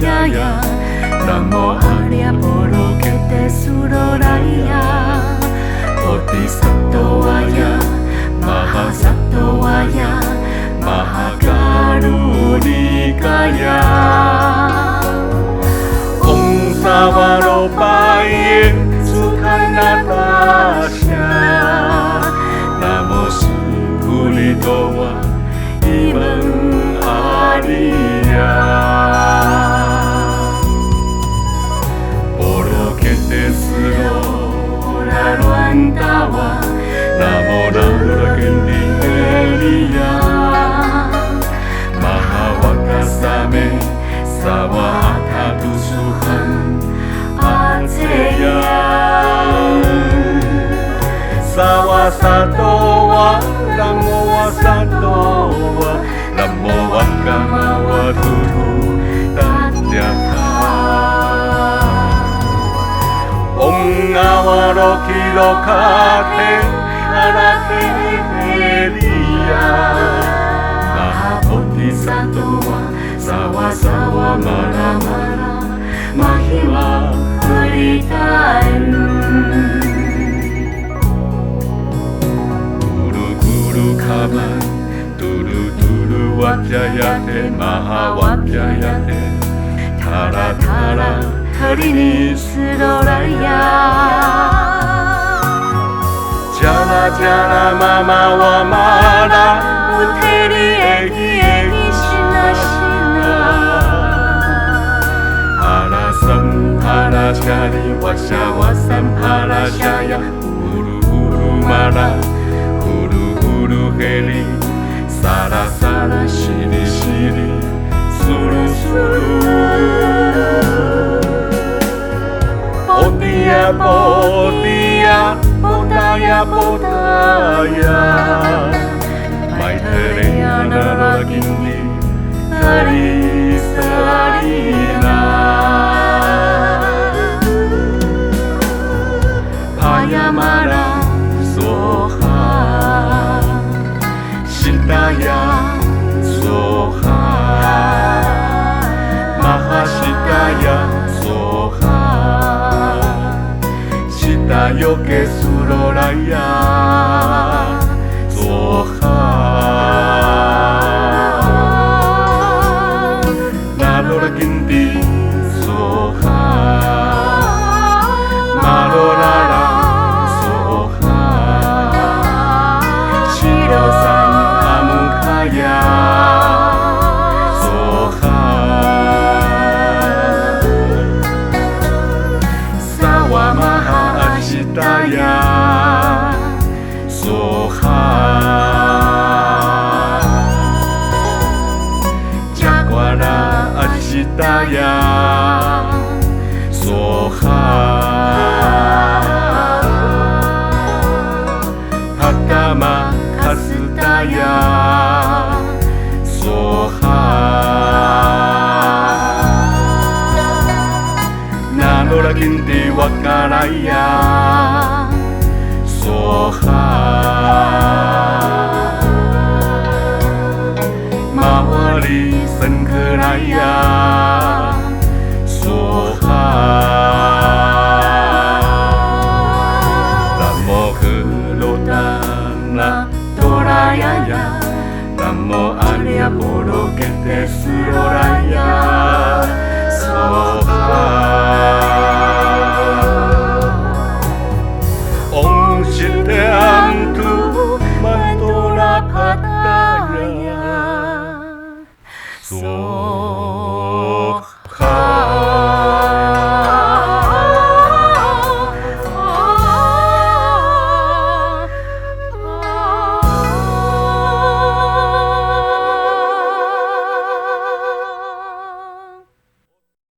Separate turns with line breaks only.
wajaya Namo Arya Poro Kete Suroraya Bodhisattvaya Mahasattvaya Mahakarunikaya Om Savarobaya Sukanatasya Namo Sukulitowa Imang Arya Poro Kete Surora Ruantawa Namo Narakendi Elia Mahawakasame Sawa Atatu Suhan Atseya Sawa Satowa Namo Wasatowa Namo Wakamawa Turu Tatyaka Om Nawaro Kirokate Arate Elia Mahabodhisattva Sawa Sawa Mara Mara Mahima Beritain Guru Guru Kaman Duru Duru Wajayate Mahawajayate Tara Tara Harini Suroraya Jana Jana Mama Wamara Uteri Egi Egi Shina Shina Arasam Parashari Washa Wasam Parashaya Uru Uru Mara Uru Uru Heli Sara Sara Shiri Shiri Suru Suru Bodhiya Bodhiya Bodhaya Bodhaya Maitreya Naragindi Tari Sarina Payamara Soha Shitaya Soha Mahashitaya Soha Shitayoke Suroraya Soha Narorakinti Soha Marorara Soha Shirosan Amukaya Soha Sawa Maha Ashitaya Soha Jaguara Ashitaya Soha Hakama Kasutaya Soha Nanorakinti Wakaraya Soha